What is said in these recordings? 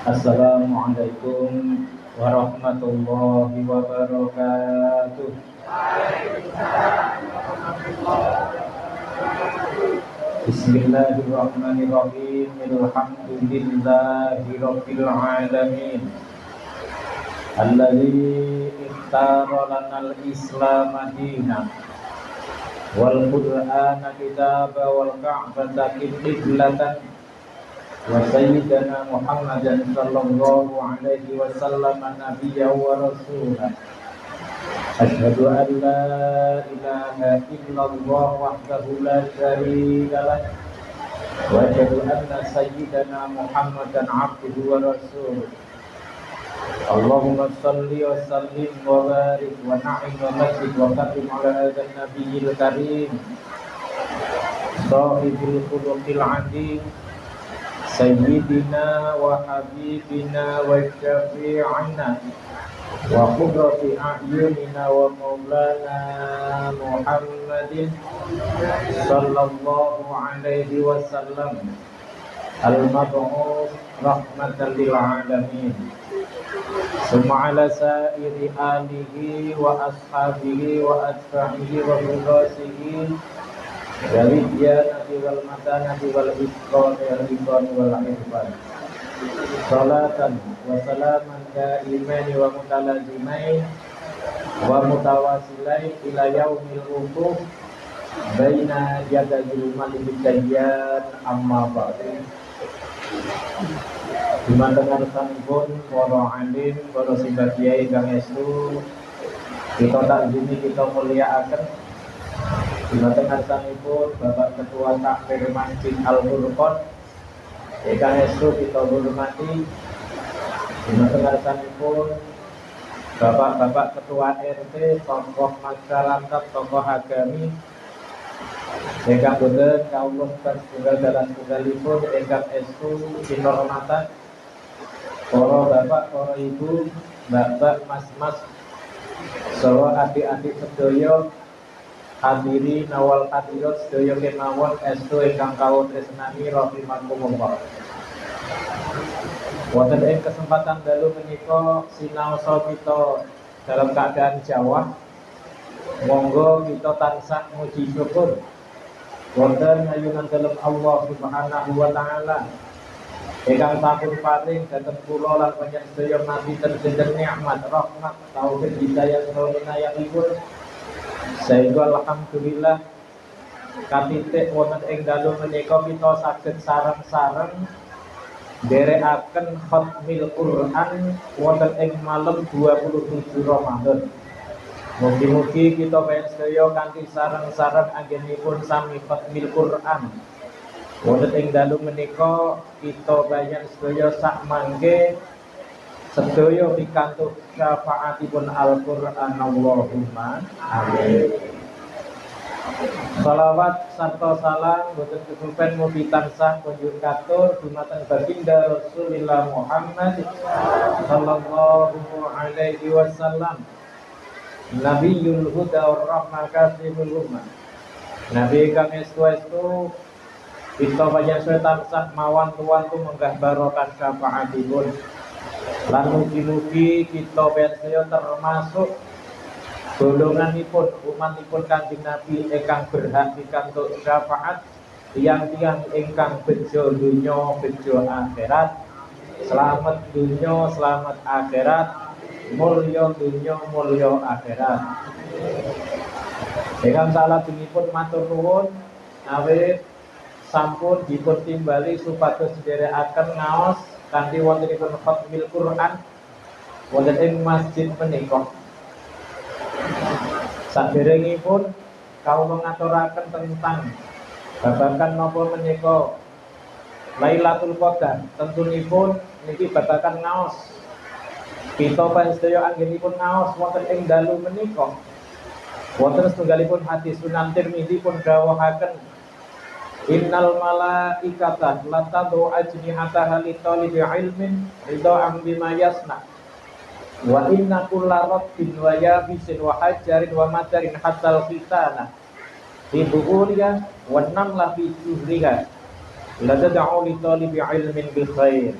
Assalamualaikum warahmatullahi wabarakatuh. Bismillahirrahmanirrahim. Alhamdulillahi rabbil alamin. Alladzi ikhtara lanal Islam dinan wal Qur'ana kitaba wal Ka'bata qiblatan wa sayyidana Muhammadan sallallahu alaihi wasallam nabiyyan wa rasulan. Asyhadu an la ilaha illallah wahdahu la syarika lah wa asyhadu anna sayyidana Muhammadan abduhu wa rasuluh. Allahumma salli wa sallim wa barik wa na'im wa masjid wa karim ala hadzal nabiyil karim sahibil khuluqil azim Sayyidina wa habibina wa syafi'ina wa qudrati a'yunina wa maulana Muhammadin sallallahu alaihi wasallam al-mab'uts rahmatan lil alamin. Summa ala sa'iri alihi wa ashabihi wa atba'ihi wa ghurasihi Walidyanati wal matanati wal isqani wal iqani wal irfan. Salatan wa salaman daimani wa mutalazimain wa mutawasilain ila yaumil wuquf baina yadayil malik dayyan amma ba'du. Dimantengan sanipun para alim, para simbah kiai kang estu kita takzimi, kita mulyakaken. Dimanten ngarsanipun Bapak Ketua Takmir Masjid Al-Furqon ingkang estu kita hormati. Dimanten ngarsanipun Bapak-bapak Ketua RT, tokoh masyarakat, tokoh agami ingkang boten kawula setunggal dalan tunggalipun ingkang estu kinurmatan para bapak, para ibu, bapak, mas-mas saha adik-adik sedaya. Hadiri nawal hadirat sedaya kemawon estu ingkang kawula tresnani rahimakumullah. Wonten ing kesempatan dalu menika sinaosa kita dalam keadaan jawah, monggo kita tansah muji syukur wonten ayunan dalem Allah Subhanahu wa taala ingkang sampun paring dhateng kula lan panjenengan sedaya nabi terjender nikmat, rahmat, taufik, hidayah saha inayahipun. Sehingga alhamdulillah katitik wonten ing dalu menika kita saged sareng-sareng nderekaken khatmil Quran wonten ing malam 27 Ramadan. Mugi-mugi kita sedaya kanthi sareng-sareng anggenipun sami khatmil Quran wonten ing dalu menika kita banyak sedaya sak mangke sedaya pikantuk syafaatipun Al-Qur'an. Allahumma amin. Salawat sarta salam boten kesupen mugi tansah kunjung katur dumateng baginda Rasulullah Muhammad sallallahu alaihi wasallam, Nabiyul huda war rahmah kasihul ummah. Nabi kang estu-estu kita panjenengan tansah mawan tuwantu menggah barokah syafaatipun. Lan mugi-mugi kita sedaya termasuk golonganipun umatipun Kanjeng Nabi ingkang berhak pikantuk syafaat, tiyang-tiyang ingkang bejo donya bejo akhirat, selamat donya selamat akhirat, mulya donya mulya akhirat. Ingkang salajengipun matur nuwun awit sampun dipun timbali supados nderekaken ngaos kanthi wontenipun khatmil Quran wonten ing masjid menika. Saderengipun kawula ngaturaken tentang babagan napa menika Lailatul Qadar. Tentunipun niki babagan ngaos. Kita panjenengan anggenipun ngaos wonten ing dalu menika. Wonten setunggalipun hadis Sunan Tirmizi pun dawuhaken innal malaikata latadu ajnihataha li talibi ilmin ridha'an bima yasna wa inna kulla rabbin wa yabisin wa hajarin wa madarin hatal khitana fi buhuriha wa namla fi juhriha la tad'u li talibi ilmin bil khair.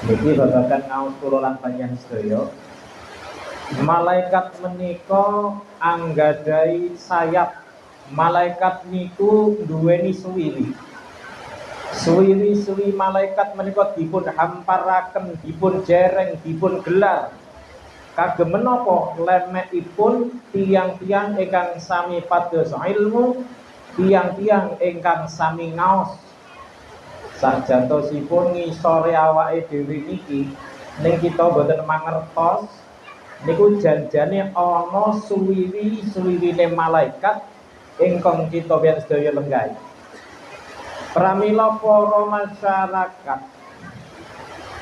Niki babagan ngaos kula lan panjenengan sedaya. Malaikat menika anggadai sayap. Malaikat niku duweni suwiri. Suwiri-suwi malaikat menika dipun hamparaken, dipun jereng, dipun gelar. Kagem menapa lemekipun tiang-tiang ingkang sami pados ilmu, tiang-tiang ingkang sami ngaos. Sajatosipun ngisore awake dhewe niki ning kita boten mangertos niku janjane ana suwiwi-suwiwine malaikat ingkang kita pian sedaya lenggahi. Pramila para masyarakat,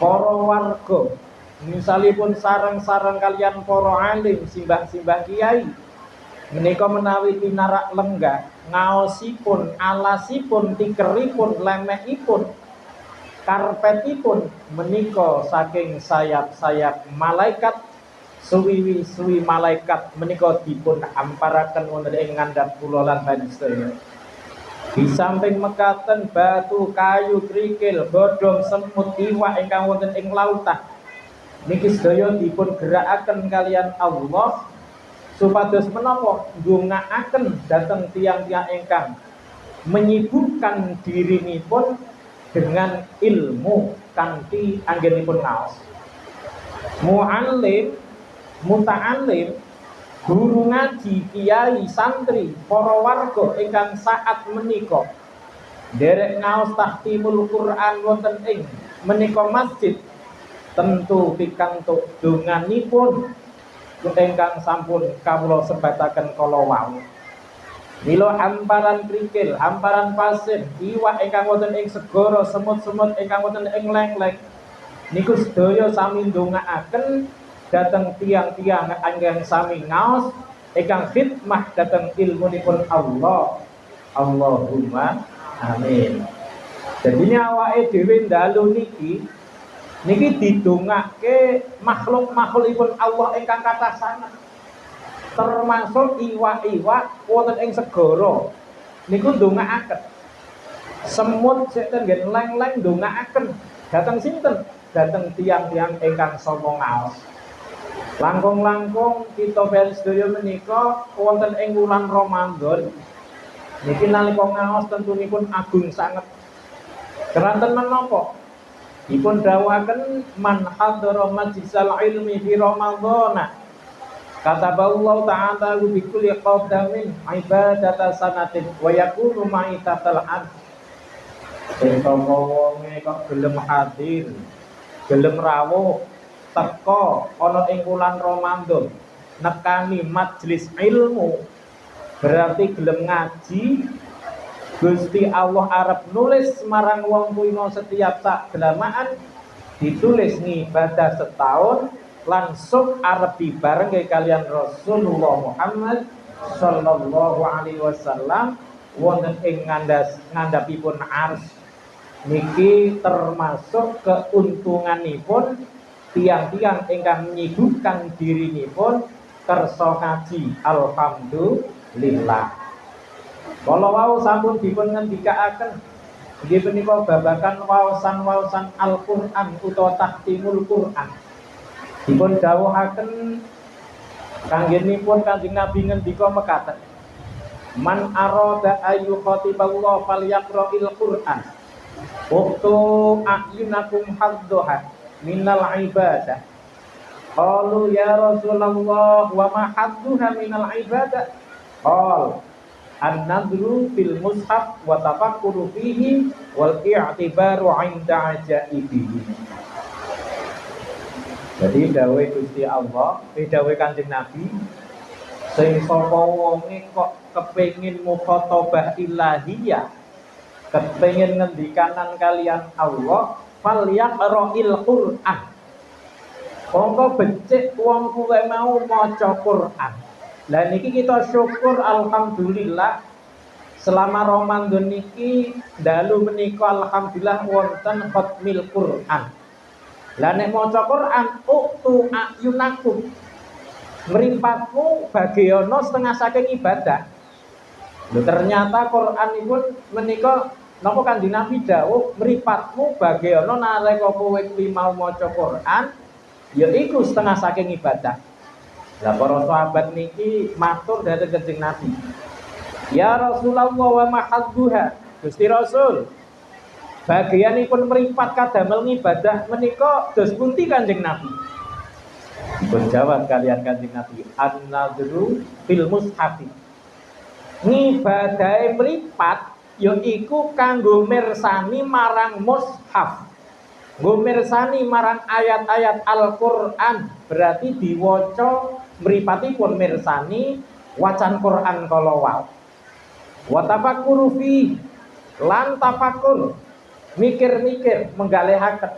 para warga, misalipun sareng-sareng kalian para alim, simbah-simbah kiai, menika menawi tinarak lenggah, ngaosipun, alasipun, tikeripun, lemehipun, karpetipun menika saking sayap-sayap malaikat, suwi-suwi malaikat menika dipun amparaken wonten ing ngandhap kula lan panjenengan. Di samping mekaten batu, kayu, krikil, godhong, semut, iwak ingkang wonten ing lautan niki sedaya dipun gerakaken kalian Allah supados menapa ndongaaken dhateng tiang-tiang ingkang menyibukkan dirinipun dengan ilmu kanthi anggenipun ngaos. Muallim, muta'allim, guru ngaji, kiai, santri, para warga ingkang saat menika derek ngaos tahtimul Quran wonten ing menika masjid, tentu pikantuk donganipun ingkang sampun kawula sebataken kala wau. Mila hamparan krikil, hamparan pasir, iwak ingkang wonten ing segara, semut-semut ingkang wonten ing leng-leng niku sedaya sami ndongaaken dhateng tiang-tiang ingkang sami ngaos ingkang khidmah dhateng ilmunipun Allah. Allahumma amin. Jadi awake dhewe ndalu niki didongake makhluk-makhlukipun Allah ingkang kathah sanget. Termasuk iwak-iwak wonten ing segara niku ndongaaken. Semut sik tenggen leng-leng ndongaaken dhateng sinten? Dhateng tiang-tiang ingkang sapa ngaos. Langkung-langkung kita sedaya menika wonten ing wulan Ramadan niki nalika ngaos tentunipun agung sanget. Keranten menapa? Dipun dawuhaken man hadara majlisal ilmi fi Ramadhana kataballahu ta'ala bi kulli qadamin ibadata sanatin wa yakunu ma'itatal ad. Sapa wonge kok gelem hadir, gelem rawuh teka ana ing wulan Ramadan nekani majelis ilmu berarti gelem ngaji. Gusti Allah arep nulis marang wong kuwi setiap sak delamaan ditulis ngibadah setahun langsung arep dibarengke kalian Rasulullah Muhammad sallallahu alaihi wasallam wonten ing ngandhapipun ars. Niki termasuk keuntunganipun tiang-tiang ingkang menyibukkan dirinipun kersa ngaji. Alhamdulillah. Kalau wau sampun dipun ngendikaaken nggih menika babagan waosan-waosan Al-Qur'an utawa tahtimul Qur'an. Dipun dawuhaken kanggenipun Kanjeng Nabi ngendika mekaten. Man arada ayu khatiballah falyaqra'il Qur'an. Uktu a'yunakum haddoha minal ibadah. Qalu ya Rasulullah wa ma hadduha minal ibadah? Qal an-nadru fil mushaf wa tafakkuru fihi wal i'tibaru 'inda ajaibihi. Jadi dawuh Gusti Allah, dawuh Kanjeng Nabi, sing sapa wonge kok kepengin mukhatabah ilahiyah, kepengin ngendikanan kalian Allah, falyaqra'il Qur'an. Monggo becik wong kuwe mau maca Qur'an. Lah niki kita syukur alhamdulillah selama Ramadan niki dalu menika alhamdulillah wonten khatmil Quran. Lah nek maca Quran uktu ayunakum mripatmu bagéana setengah saking ibadah. Lho ternyata Quran pun menika Napa Kanjeng Nabi dawuh mripatmu bagéana nalika kowe kuwi mau maca Quran ya iku setengah saking ibadah. Lah para sahabat niki matur dhateng Kanjeng Nabi. Ya Rasulullah wa mahadduha. Gusti Rasul, bagianipun mripat kadamel ngibadah menika dos pundi Kanjeng Nabi? Dipun jawab kalian Kanjeng Nabi, an-nadru fil mushafi. Ngibadahe mripat yaiku kanggo mirsani marang mushaf. Nggo mirsani marang ayat-ayat Al-Qur'an, berarti diwaca mripatipun mirsani wacan Qur'an kala wau. Wa tafakkuru fi lan tafakur mikir-mikir menggalehaken.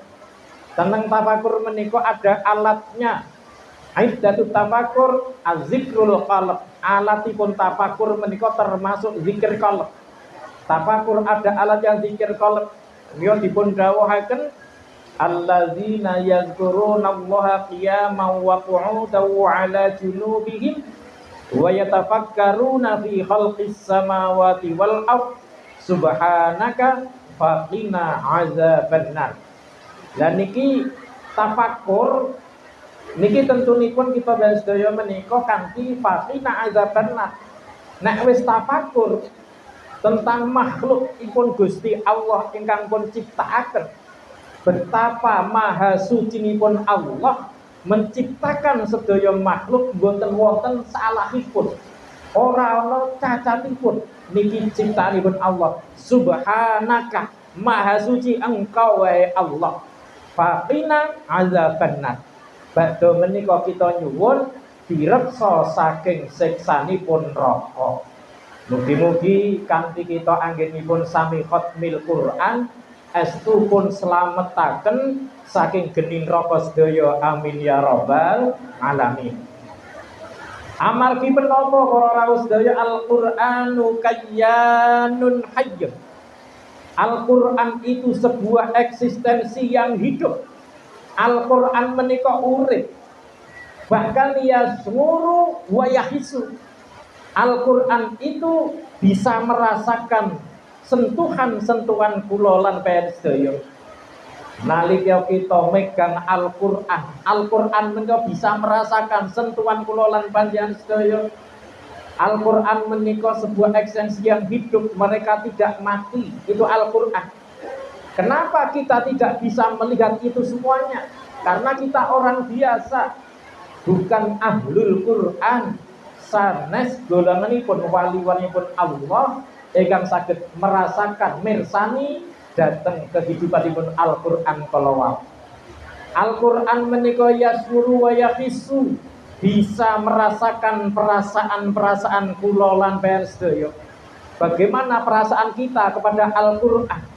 Tentang tafakur menika ada alatnya. Aidatut tafakur azikrul qalb. Alatipun tafakur menika termasuk zikir qalb. Tafakur ada alat yang zikir qalb. Menika dipun dawuhaken alladzina yazkurunallaha qiyaman wa qu'udan wa 'ala junubihim wa yatafakkaruna fi khalqis samawati wal ardh subhanaka faqina azabannar. Lah niki tafakur niki tentunipun kita sedaya menika kanthi faqina azabannar. Nek wis tafakur tentang makhlukipun Gusti Allah ingkang pun ciptaaken, betapa maha sucinipun Allah menciptakan sedaya makhluk boten wonten salahipun, ora ana cacatipun. Niki ciptaanipun Allah. Subhanaka, maha suci engkau wahai Allah. Faqina azabannar. Badhe menika kita nyuwun direksa saking siksanipun neraka. Mugi-mugi kanthi kita anggenipun sami khatmil Quran estu pun slametaken saking geni neraka sedaya. Amin ya rabbal alamin. Amal ki menapa para rawuh sedaya, Al-Qur'anu kayyanun hayy. Al-Qur'an itu sebuah eksistensi yang hidup. Al-Qur'an menika urip. Bahkan yasmuru wa yahisu. Al-Qur'an itu bisa merasakan sentuhan-sentuhan kula lan panjenengan sedaya. Nalika kita megang Al-Qur'an, Al-Qur'an menika bisa merasakan sentuhan kula lan panjenengan sedaya. Al-Qur'an menika sebuah eksistensi yang hidup, mereka tidak mati. Itu Al-Qur'an. Kenapa kita tidak bisa melihat itu semuanya? Karena kita orang biasa, bukan ahlul Qur'an. Sanes golonganipun wali-walipun Allah ingkang saged merasakan mirsani dateng kehidupanipun Al-Qur'an kala wau. Al-Qur'an menika yasmuru wa yahisu, bisa merasakan perasaan-perasaan kula lan panjenengan sedaya. Bagaimana perasaan kita kepada Al-Qur'an?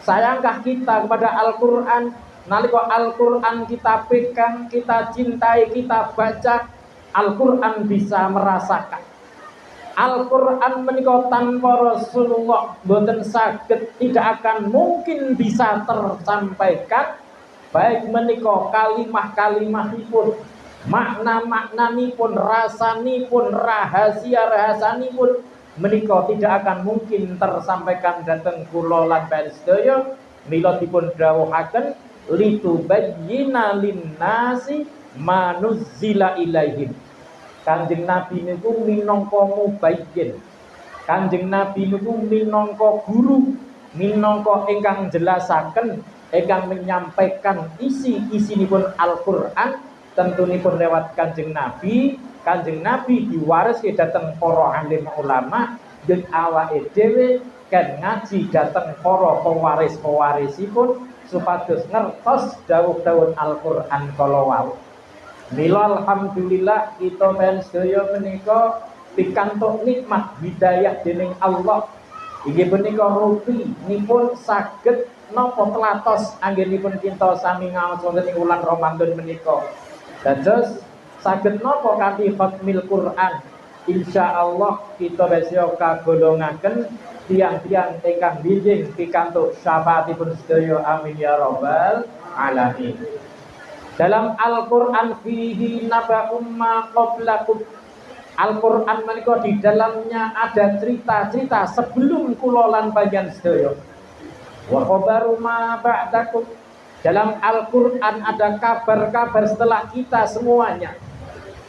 Sayangkah kita kepada Al-Qur'an? Nalika Al-Qur'an kita pegang, kita cintai, kita baca, Al-Qur'an bisa merasakan. Al-Qur'an menika tanpa Rasulullah boten saged, tidak akan mungkin bisa tersampaikan, baik menika kalimah-kalimahipun, makna-maknanipun, rasanipun, rahasia-rahasanipun menika tidak akan mungkin tersampaikan dhateng kula lan panjenengan sedaya. Mila dipun dawuhaken litubayyina linnasi manuzzila ilaihim. Kanjeng Nabi niku minangka mubayyin. Kanjeng Nabi niku minangka guru, minangka ingkang jelasaken, ingkang menyampaikan isi-isinipun Al-Qur'an tentunipun lewat Kanjeng Nabi. Kanjeng Nabi diwariske dhateng para alim ulama, dan awake dhewe kan ngaji dhateng para pewaris-pewarisipun supados ngertos dawuh-dawuh Al-Qur'an kala wau. Mila alhamdulillah kita men sedaya menika pikantuk nikmat hidayah dening Allah. Inggih punika rupi nipun saged napa telatos anggenipun kita sami ngaos wonten ing wulan Ramadan menika. Dados saged napa kanthi khatmil Quran. Insyaallah kita besya kagolongaken tiang-tiang ingkang bijing pikantuk syafaatipun sedaya. Amin ya rabbal alamin. Dalam Al-Qur'an fihi naba'um ma qablakum. Al-Qur'an menika di dalamnya ada cerita-cerita sebelum kula lan panjenengan sedaya. Wa khabaru ma ba'dakum. Dalam Al-Qur'an ada kabar-kabar setelah kita semuanya.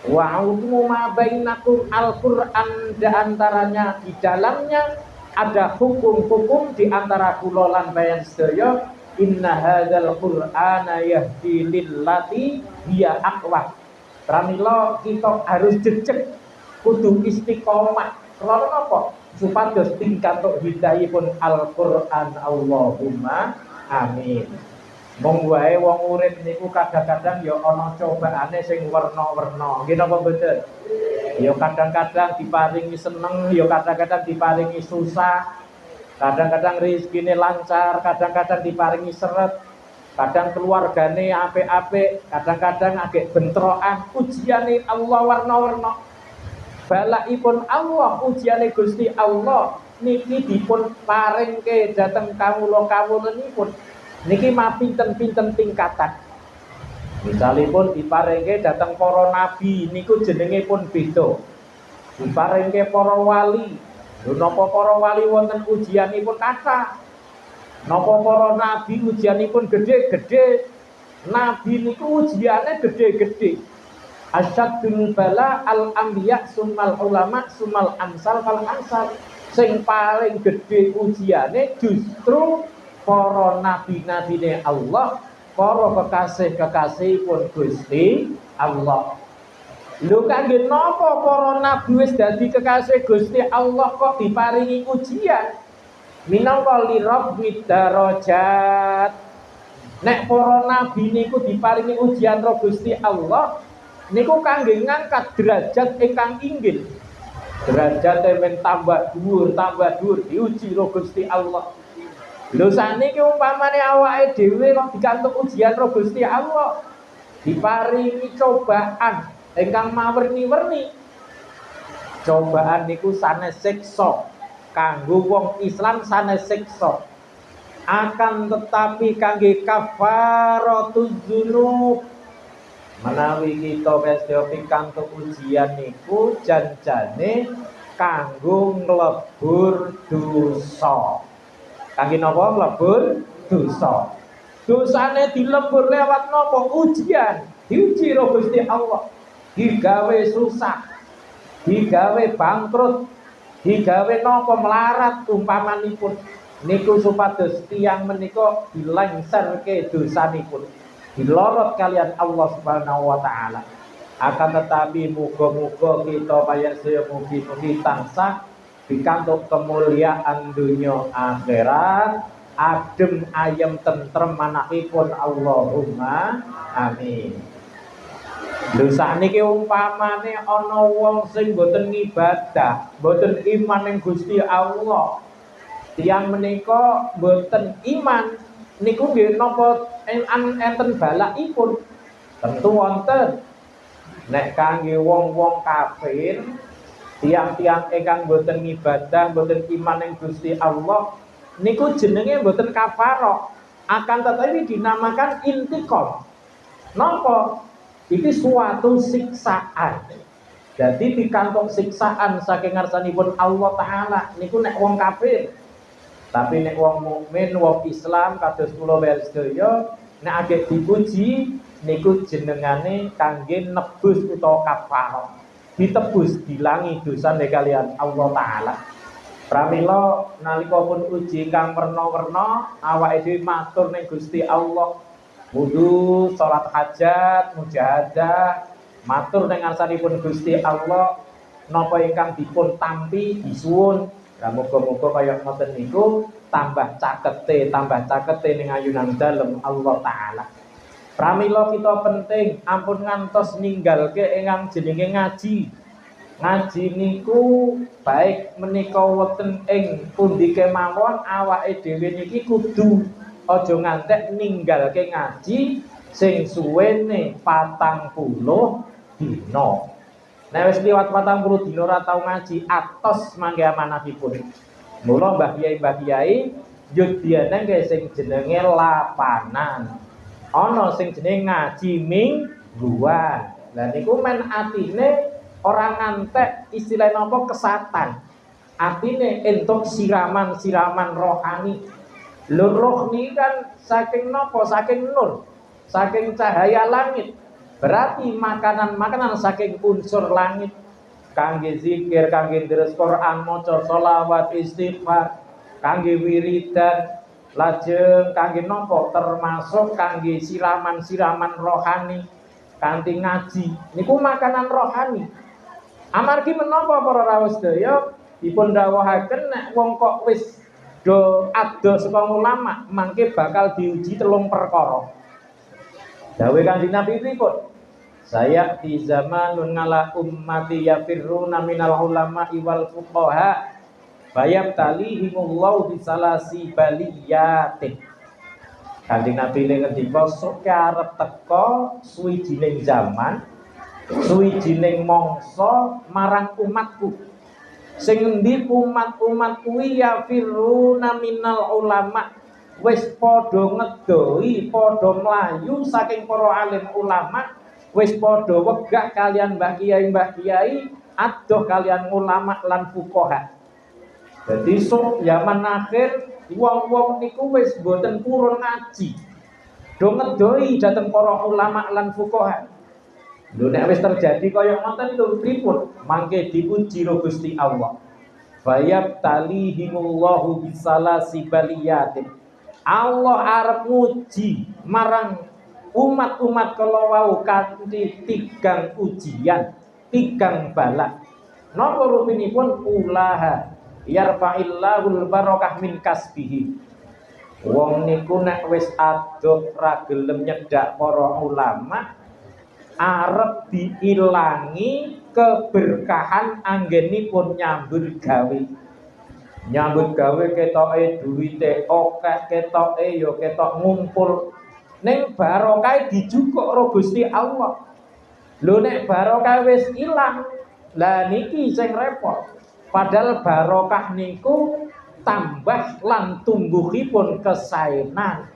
Wa hukmu ma bainakum, Al-Qur'an di antaranya di dalamnya ada hukum-hukum di antara kula lan bayan sedaya. Inna hadzal qur'ana yahdi lillati hiya aqwam. Pramila kita harus jejeg kudu istiqomah. Karena apa? Supados tingkatuk hidayahipun Al-Qur'an. Allahumma amin. Mong wae wong urip niku kadang-kadang ya ana cobaane sing werna-werna. Nggih napa mboten? Ya kadang-kadang diparingi seneng, ya kadang-kadang diparingi susah. Kadang-kadang rezekine lancar, kadang-kadang diparingi seret. Kadang keluargane apik-apik, kadang-kadang agek bentrokan. Ujiane Allah warna-warna. Balaipun Allah, ujiane Gusti Allah niki dipun paringke dhateng kawula-kawulanipun. Niki mapinten-pinten tingkatan. Misalipun diparingke dhateng para nabi niku jenenge pun beda. Diparingke para wali. Lho napa para wali wonten ujianipun kathah. Napa para nabi ujianipun gede-gede. Nabi niku ujiane gede-gede. Asyadul bala al anbiya summal ulama summal amsal fal amsal. Sing paling gede ujiane justru para nabi-nabine Allah, para kekasih-kekasih pun Gusti Allah. Lho kangge napa para nabi wis dadi kekasih Gusti Allah kok diparingi ujian? Minangka li rabbid darajat. Nek para nabi niku diparingi ujian ro Gusti Allah, niku kangge ngangkat derajat ingkang inggil. Derajate men tambah dhuwur diuji ro Gusti Allah. Lho saniki umpamane awake dhewe kok dikantuk ujian ro Gusti Allah, diparingi cobaan ingkang mawerni-werni. Cobaan niku sanes siksa. Kanggo wong Islam sanes siksa. Akan tetapi kangge kafaratuz dzunub, menawi kita wis pikantuk ujian niku janjane kanggo nglebur dosa. Kangge napa mlebur dosa. Dosane dilebur lewat napa? Ujian. Diuji ro Gusti Allah. Digawe susah. Digawe bangkrut. Digawe napa melarat umpamanipun. Niku supados tiyang menika dilengserke dosanipun. Dilorot kalian Allah Subhanahu wa taala. Akan tetapi muga-muga kita payah mugi-mugi tansah pikantuk kemuliaan dunia akhirat, adem ayem tentrem manahipun Allahumma amin. Lho sakniki umpamane ana wong sing boten ngibadah, boten iman ning Gusti Allah. Tiyang menika boten iman niku nggih napa enten balakipun? Tentu wonten. Nek kangge wong-wong kafir, tiang-tiang ingkang boten ngibadah, boten iman ing Gusti Allah, niku jenenge boten kafarah, akan tetapi dinamakan intiqam. Napa? Iki suatu siksaan. Jadi pikantuk siksaan saking ngarsanipun Allah taala niku nek wong kafir. Tapi nek wong mukmin, wong Islam kados kula sedaya, nek agek dipuji niku jenengane kangge nebus utawa kafarah. Ditebus dilangi dosa kalian Allah taala. Pramila nalika pun uji kang werna-werna awake dhewe matur ning Gusti Allah, wudu, salat hajat, mujahadah, matur ning ngarsanipun Gusti Allah napa ingkang dipun tampi disuwun. Lah muga-muga kaya ngoten niku tambah cakete ning ayunan dalem Allah taala. Pramila kita penting ampun ngantos ninggalke ingkang jenenge ngaji. Ngaji niku baik menika wonten ing pundi kemawon awake dhewe niki kudu aja ngantek ninggalke ngaji sing suwene 40 dina. Nek wis liwat 40 dina ora tau ngaji atos mangke amanahipun. Mula Mbah Kyai yudyane sing jenenge lapanan. Ana sing jenenge ngaji mingguan. Lah niku men atine ora ngantek istilah napa kesatan. Atine entuk siraman-siraman rohani. Lur roh niki kan saking napa? Saking nur, saking cahaya langit. Berarti makanan-makanan saking unsur langit. Kangge zikir, kangge deres Quran, maca sholawat, istighfar, kangge wiridan, lajeng kangge napa? Termasuk kangge siraman-siraman rohani, kanthi ngaji. Niku makanan rohani. Amargi menapa para rawuh sedaya dipun dawuhaken nek wong kok wis do ado saka ulama mangke bakal diuji telung perkara. Dawuh Kanjeng Nabi pripun? Saya di zamanun ngala ummati yafirruna minal ulama wal fuqaha fayabtalihimullahu bisalasi baliyatin. Kanjeng Nabi ngendika sok arep teka suwijining zaman, suwijining mangsa marang umatku. Sing endi umat-umat kuwi yafirruna minal ulama, wis padha ngedoi, padha mlayu saking para alim ulama, wis padha wegah kalian mbah kiai adoh kalian ulama lan fuqaha. Dadi sok zaman akhir wong-wong niku wis boten purun ngaji, do ngedoi dhateng para ulama lan fuqaha. Lho nek wis terjadi kaya ngoten lho pripun? Mangke diuji ro Gusti Allah. Fayabtalihimullahu bisalasi baliyatin. Allah arep nguji marang umat-umat kala wau kanthi tigang ujian, tigang bala. Napa rupinipun? Ulaha yarfa'illahul barakah min kasbihi. Wong niku nek wis adoh ra gelem nyedak para ulama, arep diilangi keberkahan anggenipun nyambut gawe. Nyambut gawe ketoke duwite akeh, ketoke ya ketok ngumpul. Ning barokah dijukuk karo Gusti Allah. Lho nek barokah wis ilang, lah niki sing repot. Padahal barokah niku tambah lan tumbuhipun kesaenan.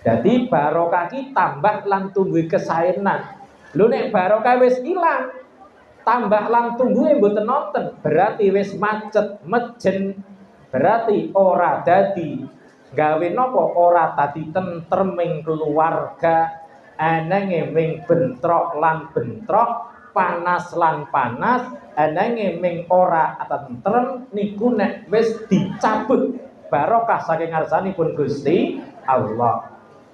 Jadi barokah ki tambah lan tumbuh kesaenan. Lho nek barokah wis ilang, tambah lan tumbuhe mboten nonton, berarti wis macet, mejen, berarti ora dadi gawe napa? Ora dadi tentreming keluarga, enenge ming bentrok lan bentrok, panas lan panas, enenge ming ora tentrem. Niku nek wis dicabut barokah saking ngarsanipun Gusti Allah.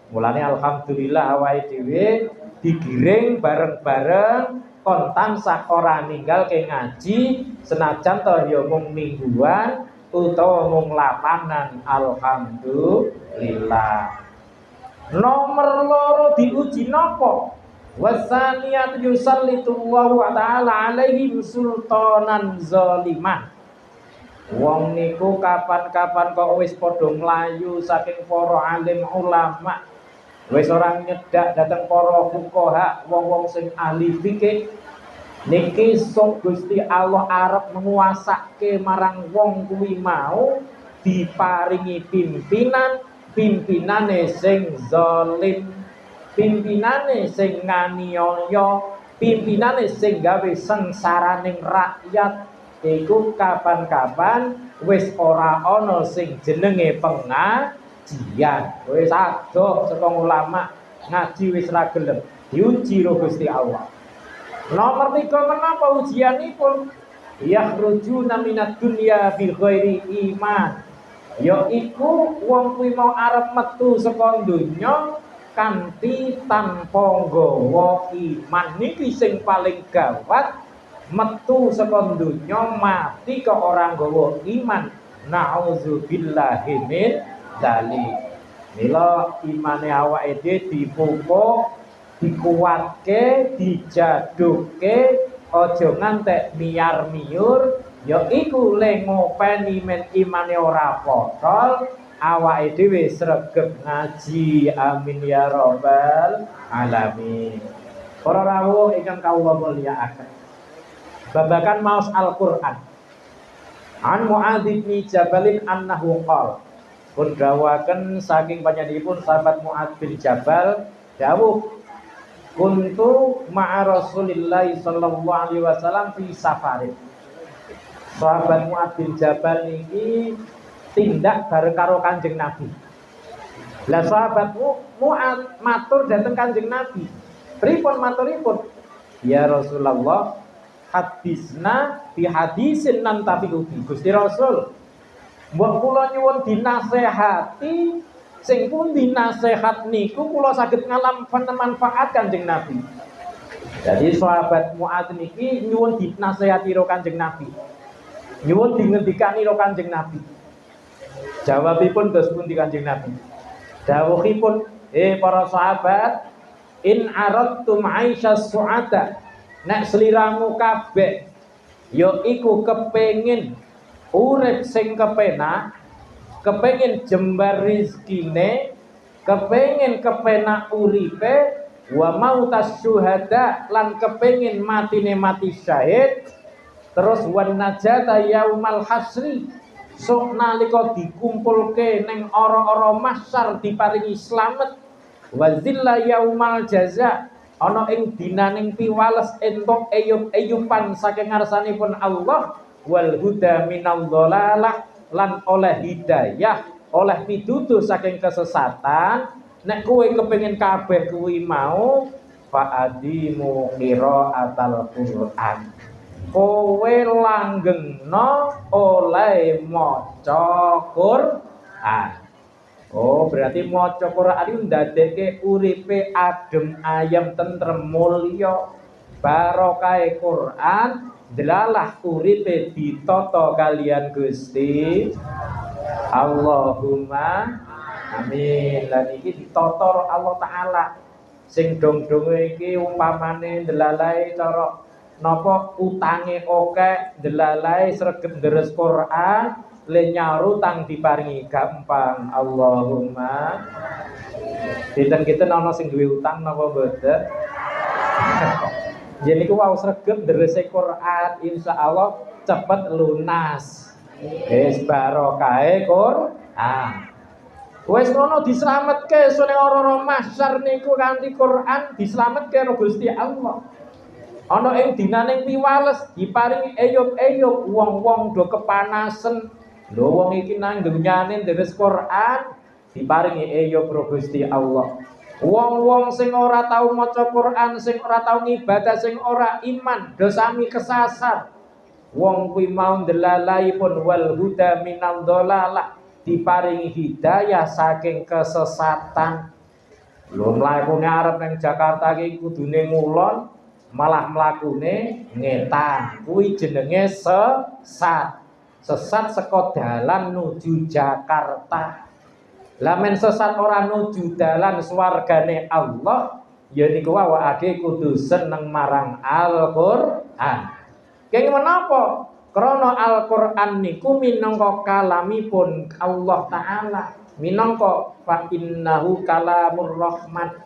Mulane alhamdulillah awake dhewe digiring bareng-bareng kon tansah ora ninggal ke ngaji senajan to ya mung mingguan utawa mung lapanan. Alhamdulillah. Nomor loro diuji napa? Wasaniyat yusallitullahu ta'ala alaihi sultanan zaliman. Wong niku kapan-kapan kok wis padha mlayu saking para alim ulama, wis orang nyedak datang para fuqaha, wong-wong sing ahli fikih, niki sok Gusti Allah arep menguasake marang wong kuwi mau diparingi pimpinane sing zalim, pimpinane sing nganiaya, pimpinane sing gawe sengsaraning rakyat. Iku kapan-kapan wis ora ana sing jenenge pengajian. Wis adoh saka ulama ngaji wis ra gelem, diuji ro Gusti Allah. Nomor 3 menapa ujianipun? Yakhrujuna minad dunya bi ghairi iman. Yaiku wong kuwi mau arep metu saka donya kanthi tanpa nggawa iman. Niki sing paling gawat. Metu saka donya mati kok ora nggawa iman. Nauzubillahi min dzalik. Mila imane awake dhewe dipupuk, dikuatke, dijaduke, aja ngantek miyar-miyur, yaiku le ngopeni men imane ora potol, awake dhewe sregep ngaji. Amin ya rabbal alamin. Para rawuh ingkang kawula mulyakaken, babakan maos Al-Qur'an. An Mu'adz bin Jabalin annahu qala, pun dawaken saking panjenenganipun sahabat Mu'adz bin Jabal dawuh, kuntu ma'a Rasulillah sallallahu alaihi wasallam fi safarin. Sahabat Mu'adz bin Jabal niki tindak bareng karo Kanjeng Nabi. Lah sahabat Mu'ad matur dateng Kanjeng Nabi. Pripun maturipun? Ya Rasulullah, hadisna bi hadisin nan tafi'u bi. Gusti Rasul, mbok kula nyuwun dinasehati sing pundi nasihat niku kula saged ngalampaken manfaat Kanjeng Nabi. Jadi sahabat Mu'ad niki nyuwun dinasehati karo Kanjeng Nabi. Nyuwun dingendikani karo Kanjeng Nabi. Jawabipun dos pundi Kanjeng Nabi? Dawuhipun, para sahabat, in aradtum aisyas su'ada, nek sliramu kabeh ya iku kepengin urip sing kepenak, kepengin jembar rezekine, kepengin kepenak uripe, wa mautas syuhada, lan kepengin matine mati syahid, terus wan najata yaumal hasri, sok nalika dikumpulke ning ora-ora mahsyar diparingi slamet, wa zilla yaumal jaza, ana ing dinaning piwales entuk eyub-eyuban saking ngarsanipun Allah, wal huda minal dhalalah, lan oleh hidayah, oleh pituduh saking kesesatan. Nek kowe kepengin kabeh kuwi mau fa'adimu qiraatal Qur'an, kowe langgengno oleh maca Qur'an. Oh, berarti maca Qur'an iki ndadekke uripe adem ayem tentrem mulya. Barokahe Qur'an delalah uripe ditata kalian Gusti Allahumma amin. Lan iki ditata Allah taala. Sing dong-donge iki umpamane delalahe cara napa utange akeh, delalahe sregep deres Quran, le nyarutang diparingi gampang. Allahumma. Dinten-dinten ana sing duwe utang napa mboten? Jadi ku wau sregep deres Quran, insyaallah cepet lunas. Wis barokahe Quran. Wis ngono dislametke sune ora-ora mahsyar niku kanthi Quran dislametke karo Gusti Allah. Ana ing dinaning piwales diparingi eyub-eyub, wong-wong do kepanasen. Lho wong iki nanggeng nyane deres Quran diparingi eyub karo Gusti Allah. Wong-wong sing ora tau maca Quran, sing ora tau ngibadah, sing ora iman, do sami kesasar. Wong kuwi mau ndelalaipun wal huda minal dhalalah, diparingi hidayah saking kesesatan. Lho mlakune arep nang Jakarta iki kudune ngulon, malah mlakune ngetan. Kuwi jenenge sesat. Sesat saka dalan nuju Jakarta. Lah men sesat ora nuju dalan swargane Allah, ya niku awake kudu seneng marang Al-Qur'an. Kenging menapa? Krana Al-Qur'an niku minangka kalamipun Allah taala, minangka fa innahu kalamur rahman.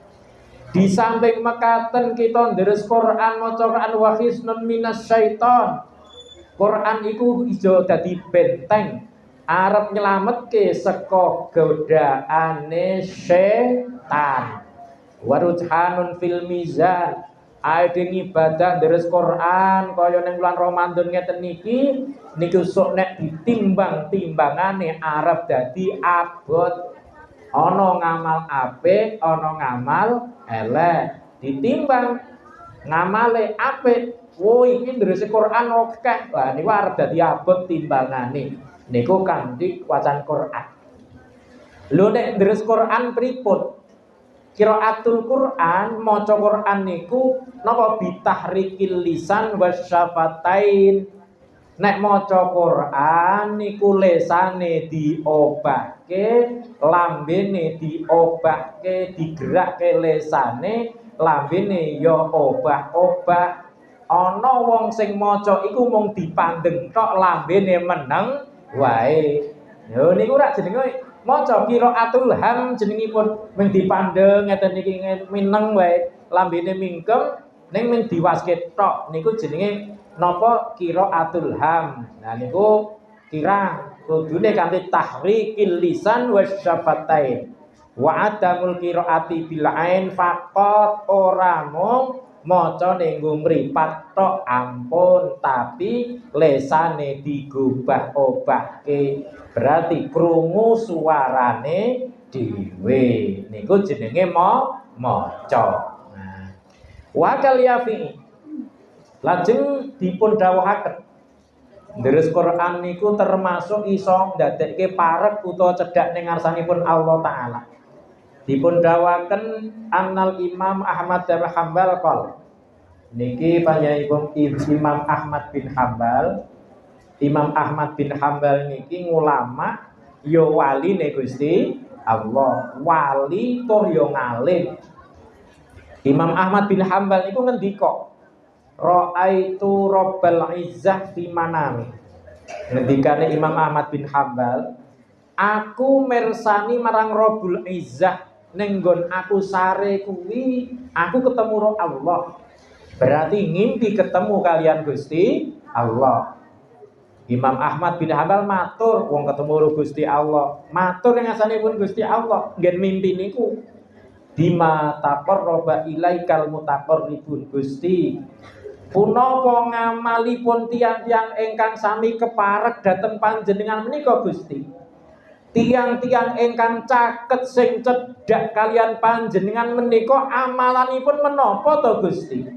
Di samping mekaten kita ndheres Quran, maca Quran wa hisnun minasyaiton. Quran iku iso dadi benteng arep nyelametke saka godaane setan. Warujhanun fil mizan. Aide ibadah deres Quran kaya ning bulan Ramadan ngeten niki niku sok nek ditimbang-timbangane arep dadi abot. Ana ngamal apik, ana ngamal elek. Ditimbang ngamale apik, wo iki deres Quran akeh. Wah niku arep dadi abot timbangane. Niku kanthi wacan Quran. Lho nek deres Quran pripun? Qiraatul Quran, maca Quran niku napa bitahrikil lisan wasyafatain. Nek maca Quran niku lesane diobahke, lambene diobahke, digerakke lesane, lambene ya obah-obah. Ana wong sing maca iku mung dipandeng tok, lambene meneng wae. Yo niku rak jenenge maca qiraatul ham, jenengipun mung dipandeng ngeten iki mineng wae, lambene mingkem ning mung diwaske tok, niku jenenge napa qiraatul ham. Nah niku kirang kudune kanthi tahrikil lisan wasyafatain. Wa adamul qiraati bil ain faqat, ora mung maca ning mripat tok ampun, tapi lesane digubah-obahke. Berarti krungu suarane dhewe. Niku jenenge maca. Nah, wa kaliyafi lajeng dipun dawuhaken deres Quran niku termasuk iso ndadekke parek utawa cedhak ning ngarsanipun Allah taala. Dipun dawaken Annal Imam Ahmad bin Hambal qol. Niki panjenenganipun Imam Ahmad bin Hambal. Imam Ahmad bin Hambal niki ulama ya wali ne Gusti Allah, wali tur ya ngalim. Imam Ahmad bin Hambal niku ngendika, Ra'aitu Rabbal Izzah fi manami. Ngendikane Imam Ahmad bin Hambal, aku mirsani marang Rabbul Izzah ning nggon aku sare kuwi, aku ketemu ro Allah. Berarti ngimpi ketemu kalian Gusti Allah. Imam Ahmad bin Hambal matur, wong ketemu ro Gusti Allah, matur ning asanipun Gusti Allah, nggen mimpi niku. Bima taqarraba ilaikal mutaqarribun Gusti. Punapa ngamalipun tiang-tiang ingkang sami keparek dhateng panjenengan menika Gusti. Tiang-tiang ingkang caket sing cedhak kalian panjenengan menika amalanipun menapa to Gusti?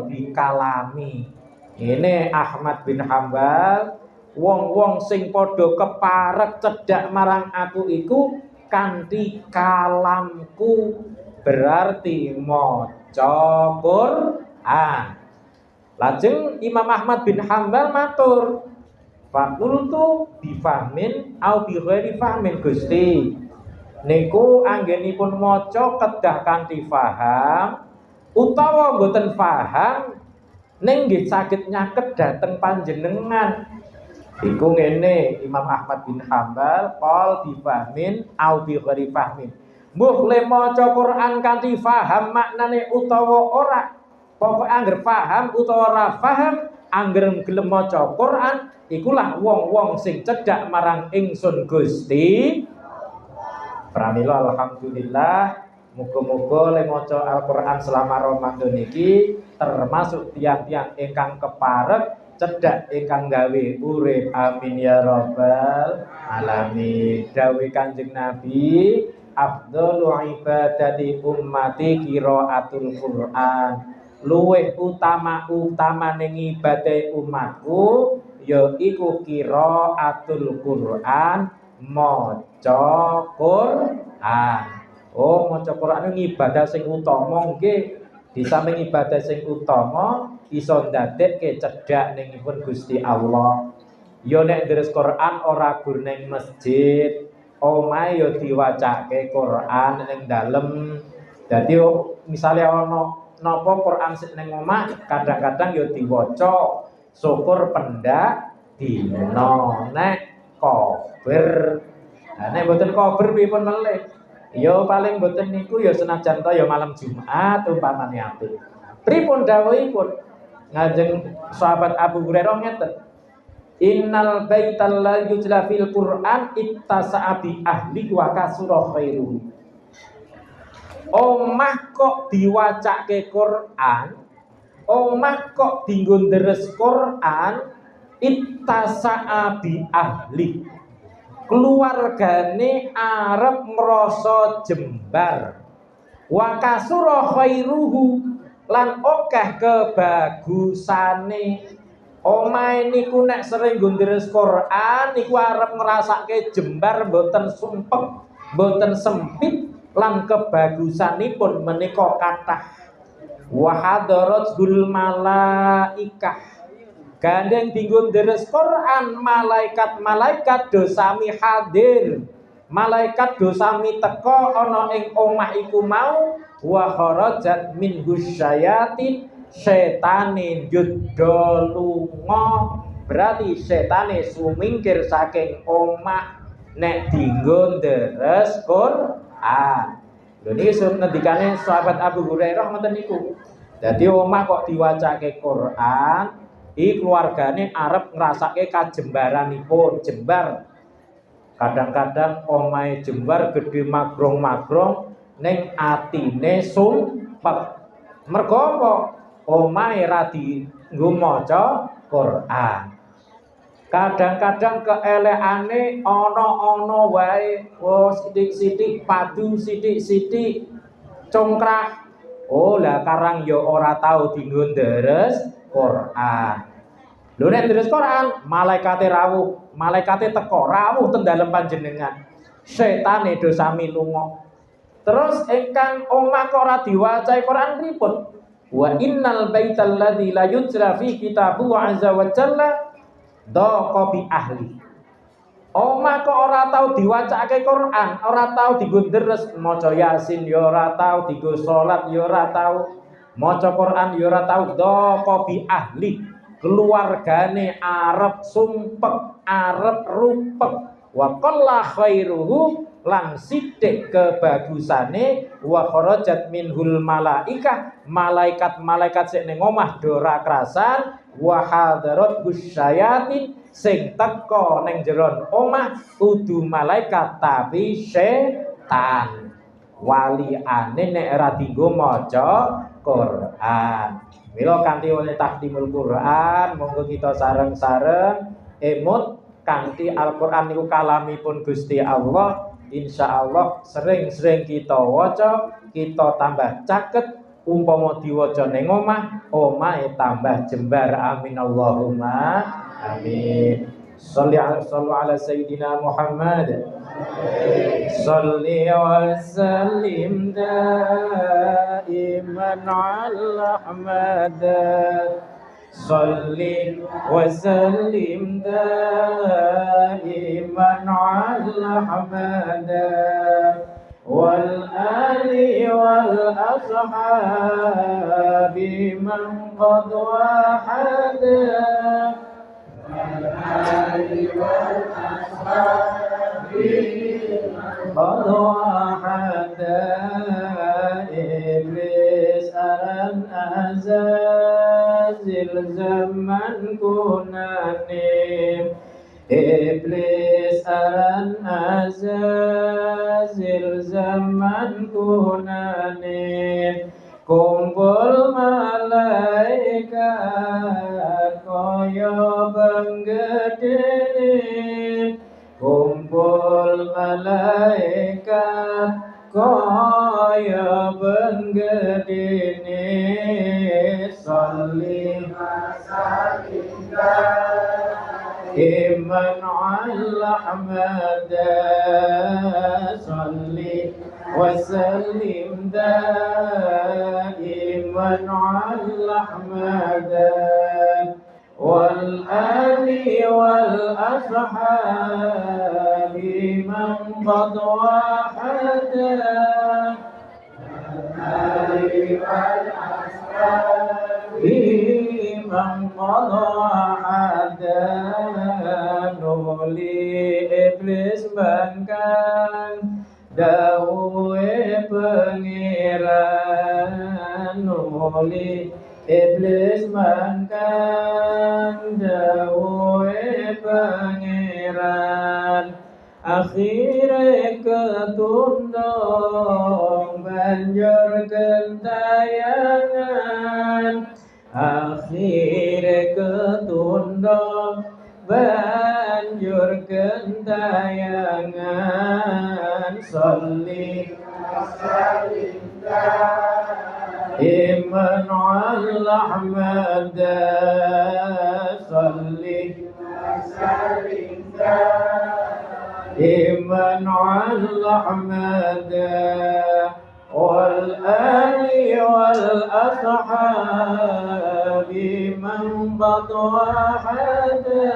Bikalami. Ini Ahmad bin Hambal, wong-wong sing padha keparek cedhak marang aku iku kanthi kalamku, berarti maca Quran. Lajeng Imam Ahmad bin Hambal matur, fakultu bifahmin au bi ghairi fahmin Gusti. Niku anggenipun maca kedah kanthi paham utawa mboten paham ning nggih saged nyaket dhateng panjenengan. Iku ngene Imam Ahmad bin Hambal qol bifahmin au bi ghairi fahmin. Mbuh le maca Quran kanthi paham maknane utawa ora, pokoke angger paham utawa ora paham, angger gelem maca Quran, ikulah wong-wong sing cedhak marang ingsun Gusti. Pramila alhamdulillah, muga-muga le maca Al-Qur'an selama Ramadan iki termasuk tiang-tiang ingkang keparek cedhak ingkang gawe urip, amin ya rabbal alamin. Dawuh Kanjeng Nabi, afdhalu ibadati ummati qiraatul Qur'an. Luwih utama ning ibadah umatku yaiku qiraatul Qur'an, maca Qur'an. Maca Qur'an ibadah sing utama nggih. Di samping ibadah sing utama iso ndadekke cedhak ningipun Gusti Allah. Ya nek deres Quran ora gur ning masjid, omahe ya diwacake Quran ning dalem. Dadi misale ana napa Quran sing ning omah, kadang-kadang ya diwaca syukur pendak dina. Nek kober, nek mboten kober pripun melih? Ya paling mboten niku ya senajan to ya malam Jumat umpamane apik. Pripun dawuhipun Kanjeng sahabat Abu Hurairah ngeten. Innal baital la yujla fil Qur'an ittasa'a bi ahli wa kasura khairu. Omah kok diwacake Quran, omah kok dienggo deres Quran, ittasa'a bi ahli. Keluargane arep merasa jembar. Wa kasura khairuhu, lan akeh kebagusane. Omahe niku nek sering gondres Quran niku arep ngrasake jembar, mboten sumpek, mboten sempit, lan kebagusanipun menika kathah. Wa hadaratul malaikah, gandeng dinggo deres Quran, malaikat-malaikat dosami hadir, malaikat dosami teka ana ing omah iku mau. Wa kharajat minhu syayatin, setane juddo lunga, berarti setane sumingkir saking omah nek dinggo deres Quran. Lho niki ngendikane sahabat Abu Hurairah ngoten niku. Dadi omah kok diwacake Quran, keluargane arep ngrasake kajembaranipun, jembar. Kadang-kadang omahe jembar gedhe magrong-magrong ning atine sumpek. Mergo apa? Omahe ra dienggo maca Quran. Kadang-kadang keelekane ana-ana wae, sithik-sithik padu, sithik-sithik congkrah. Oh, lah karang ya ora tau dienggo deres Quran. Lho nek deres Quran, malaikate rawuh, malaikate teko rawuh teng dalem panjenengan. Setane do sami lunga. Terus ingkang omah kok ora diwacahi Quran pripun? Wa innal baital ladzi la yujra fi kitabu azza wa jalla daqa bi ahli. Omah kok ora tau diwacake Quran, ora tau dienggo deres maca Yasin ya ora tau, dienggo salat ya ora tau, maca Quran ya ora tau, daqa bi ahli. Keluargane arep sumpek, arep rupek. Wa qalla khairuhu lan sithik kebagusane wa kharajat minhul malaikah, malaikat-malaikat sing ning omah do ora krasan wa hadarat gusyayatin sing teka ning jero omah kudu malaikat tapi setan. Waliane nek ora dienggo maca Quran. Mila kanthi oleh takdimul Quran, monggo kita sareng-sareng emut kanthi Al-Qur'an niku kalamipun Gusti Allah. Insyaallah sering-sering kita waca, kita tambah caket. Umpama diwaca ning omah, omahe tambah jembar. Amin Allahumma amin. Shallu ala sayyidina Muhammad. Shalli wa sallim daiman ala Ahmad. Shalli wa sallim daiman ala Ahmad wal ali wal ashabi man qad wahada wal ali wal ashabi qad wahada iblis aran azazil zaman kunani iblis aran azazil zaman kunani kumpul malaikat kaya benggedene kumpul malaikat kaya benggedene salli masalinda iman ala Ahmad salli wa sallim daiman ala Ahmad wal ali wal ashabi man qad wahada ali wal ashabi man qad wahada nuli iblis bangkang dawuhe pangeran nuli iblis mangkang dawuhe pangeran akhire ketundung banjur gentayangan akhire ketundung banjur gentayangan salli iman ala Ahmad salli iman ala Ahmad wal ali wal ashabi man qad wahada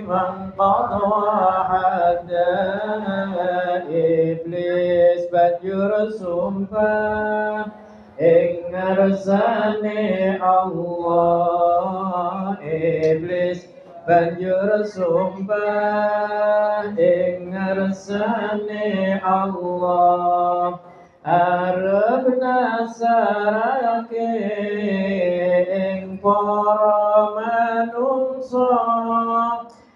man qad wahada iblis banjur sumpah ing ngarsane Allah iblis banjur sumpah ing ngarsane Allah arep nasarake ing para manungsa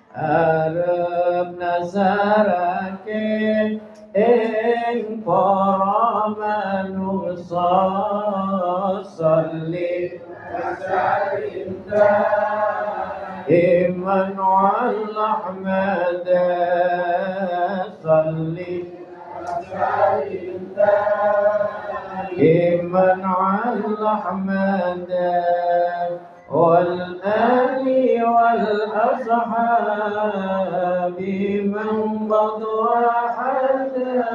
arep nasarake ing para manungsa salli إيمان على أحمد صلي إيمان على أحمد والآل والأصحاب من قد وحدا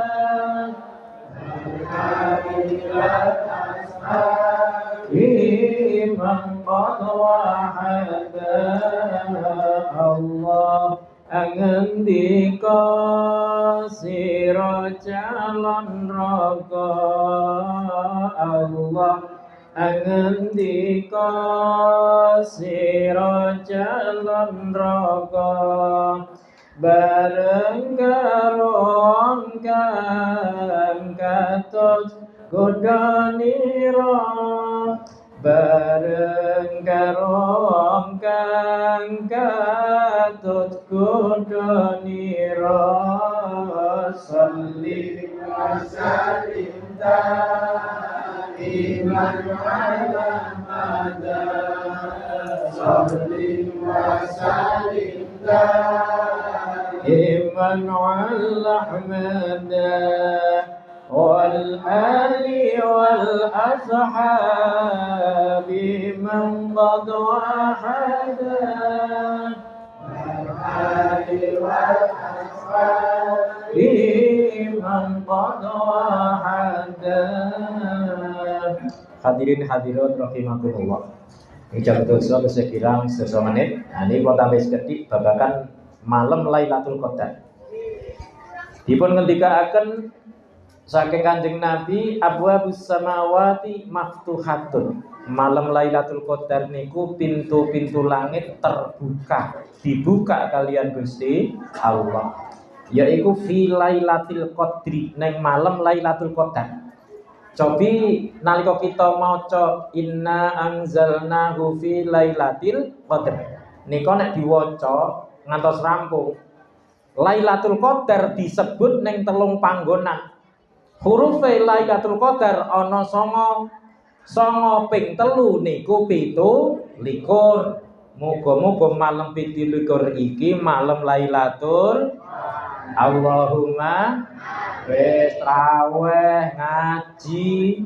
من قد وحدا Allah ngendika sira calon neraka Allah ngendika sira calon neraka bareng karo kang katut godhanira bareng karo kang katut godhanira salli wa sallim daiman ala mada salli wa sallim daiman ala ahmada والآل والأصحاب من قد وحدا والآل والأصحاب من قد وحدا. Hadirin hadirat rahimakumullah. Ijab dosa sekirang semenit. Nah, ini kota ketik babakan malam Lailatul Qadar. Dipun ngendikaaken saking Kanjeng Nabi abwabus samawati maftuhatun. Malam Lailatul Qadar niku pintu-pintu langit terbuka, dibuka kalian Gusti Allah. Yaiku fi Lailatul Qadri, neng malam Lailatul Qadar. Cobi nalika kita maca inna anzalnahu fi Lailatul Qadar. Nika nek diwaca ngantos rampung Lailatul Qadar disebut neng telung panggonan. Huruf Lailatul Qadar ana 9 ping 3 niku 17. Muga-muga malam 17 iki malam Lailatul Allahumma wis traweh ngaji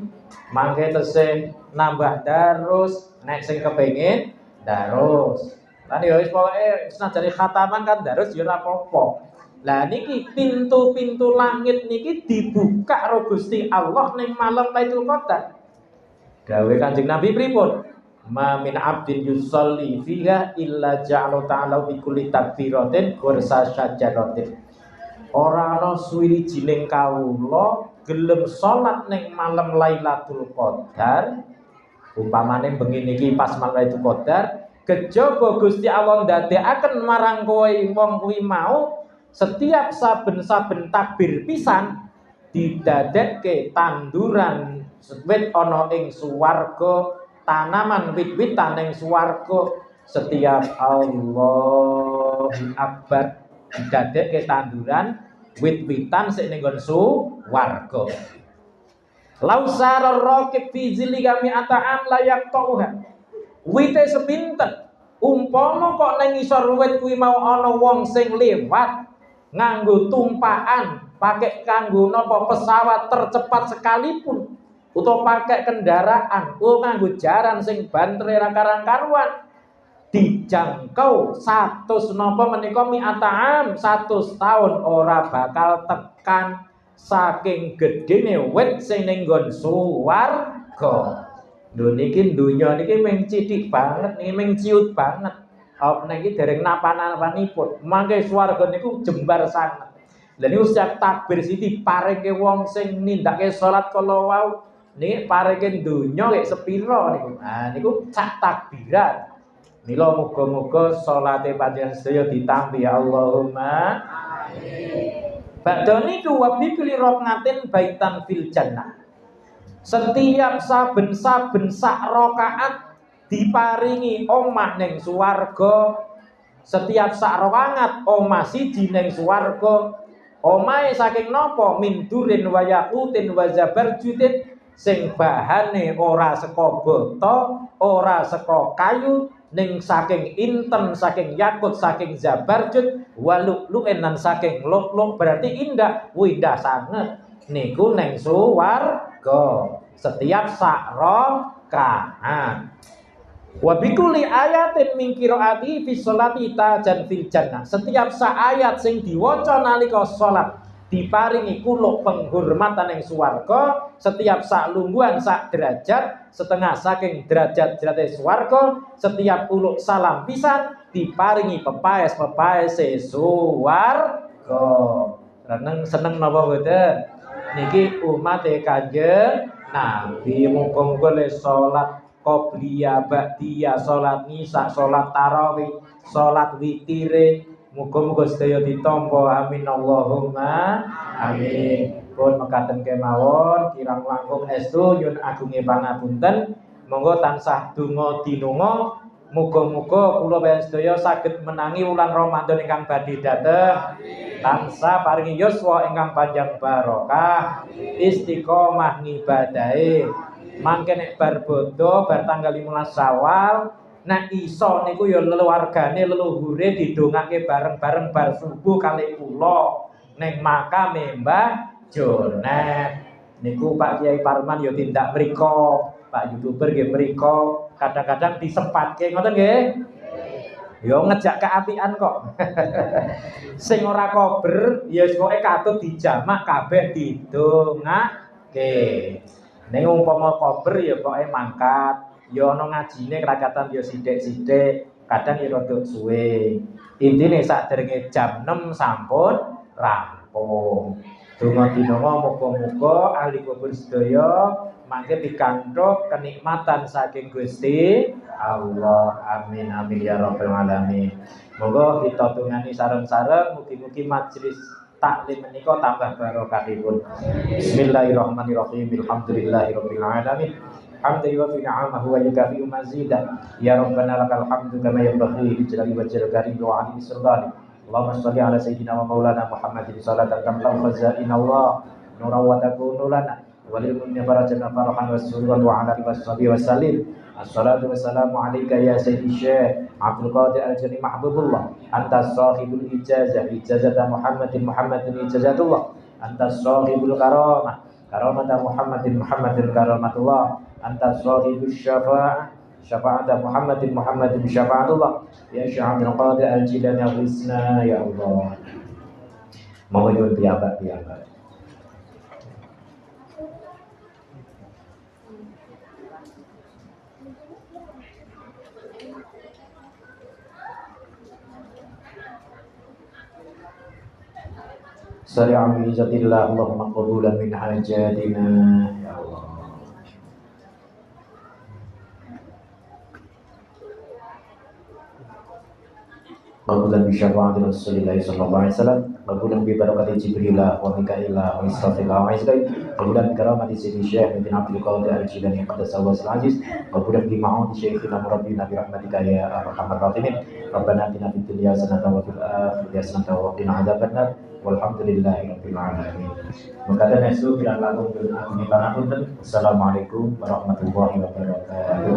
mangke tesih nambah darus nek sing kepengin darus. Lan ya wis pokoke senajane khataman kan darus ya ora apa-apa. Lah niki pintu-pintu langit niki dibuka karo Gusti Allah ning malam Lailatul Qadar. Gawe Kanjeng Nabi pripun? Ma min abdin yusolli fiha illa ja'ala ta'ala bi kulli takbiratin ghursa syajaratin. Ora ana suwijining kawula gelem salat ning malam Lailatul Qadar. Umpamane bengi niki pas malam Lailatul Qadar, kejaba Gusti Allah ndadekaken marang kowe wong kuwi mau setiap saben-saben takbir pisan didadekke tanduran wit ana ing swarga, tanaman wit-witan ing swarga. Setiap Allahu Akbar didadekke tanduran wit-witan sing ning nggon swarga. Lausar raqib fi zilli kami ata'am layak tauha. Wite sepinten umpama kok ning ngisor wit kuwi mau ana wong sing lewat nganggo tumpaan, pakai kanggo napa pesawat tercepat sekalipun utawa pakai kendaraan, nganggo jaran sing bantere ra karuan dijangkau 100 napa menika mi'atam 100 tahun ora bakal tekan saking gedene wit sing ning nggon swarga. Lho niki donya niki mung cithik banget, niki mung ciut banget. Apa niki dereng napa-napanipun. Mangke swarga niku jembar sanget. Lah niku setiap takbir siti paringke wong sing nindakake salat kala wau niki paringke donya kek sepira niku. Nah niku sak takbiran. Mila muga-muga salate panjenengan sedaya ditampi ya Allahumma amin. Badhe niku wa bi kulli rakatin baitan fil jannah. Setiap saben-saben sak rakaat diparingi omah ning swarga. Setiap sak rakaat omah siji ning swarga. Omahe saking napa? Min durin wa yaqutin wa zabarjudin, sing bahane ora saka bata, ora saka kayu, ning saking inten, saking yakut, saking zabarjud, walu'lu'en lan saking lu'lu' berarti indah, indah sanget. Niku ning suwarga setiap sak rakaat. Wa bikulli ayatin min qiraati fi sholati tajan fil jannah. Setiap sak ayat sing diwaca nalika salat diparingi kuluk penghormatan yang swarga. Setiap sak lungguhan sak derajat setengah saking derajat swarga. Setiap uluk salam pisan diparingi pepaes swarga. Seneng napa mboten? Niki umat Kanjeng Nabi. Muga-muga le salat qobliyah, ba'diyah, salat nisa, salat tarawih, salat witire, muga-muga sedaya ditampa. Amin Allahumma amin. Pun mekaten kemawon kirang langkung estu nyuwun agunge pangapunten. Monggo tansah donga dinunga muga-muga kula sedaya saged menangi wulan Ramadan ingkang badhe dateng. Tansah paringi yuswa ingkang panjang barokah, istiqomah ngibadahe. Mangke nek bar bodho bar tanggal 15 Syawal nek iso niku ya leluwargane leluhure didongake bareng-bareng bar subuh kali kula ning makame Mbah Jonet. Niku Pak Kiai Parman ya tindak mriko, Pak YouTuber nggih mriko, kadang-kadang disempatke ngoten nggih. Yo ngejak keapian kok. Sing ora kober ya pokoke katut dijamak kabeh didongake. Ning umpama kober ya pokoke mangkat, ya ana ngajine krakatan ya sithik-sithik, kadang ya rada suwe. Intine sakderenge jam 6 sampun rampung. Donga dinonga muga-muga ahli kubur sedaya mangke pikantuk kenikmatan saking Gusti Allah. Amin amin ya rabbal alamin. Monggo kita tungani sareng-sareng mugi-mugi majelis taklim menika tambah barokahipun. Bismillahirrahmanirrahim. Alhamdulillahirabbil alamin. Hamdan yuwafi ni'amahu wa yukafi mazidah. Ya Rabbana lakal hamdu kama yanbaghi li jalali wajhil karim wa 'azimi sultani. Allahumma shalli ala sayyidina wa maulana Muhammadin salatan tamla'u khazain Allah nuran wa takunu lana walil mu'minina farajatan farahan wa surran wa 'ala alihi washabihi wasallim. Assalatu wassalamu alayka ya sayyidi Syekh Abdul Qadir Al-Jani Mahbubullah. Anta sahibul ijazah, ijazata Muhammadin ijazatullah. Anta sahibul karamah, karamata Muhammadin karamatullah. Anta sahibul syafa'ah, syafa'ata Muhammadin syafa'atullah. Ya Syekh Abdul Qadir Al-Jilani Al-Husna ya Allah. Mohon nyuwun piyambak. Sari'an bi izatillah Allahumma qabulan min hajatina ya Allah. Qabulan bi syafa'ati Rasulillah sallallahu alaihi wasallam, qabulan bi barakati Jibril wa Mikail wa Israfil wa Israil, qabulan bi karamati Sayyidi Syekh bin Abdul Qadir Al-Jilani qaddasallahu al-aziz, qabulan bi ma'udi Syekhina murabbina bi rahmatika ya arhamar rahimin. Rabbana atina fid dunya hasanatan wa fil akhirati hasanatan wa qina adzabannar. Walhamdulillahirabbil alamin. Mekaten estu kirang langkung nyuwun agung pangapunten. Assalamualaikum warahmatullahi wabarakatuh.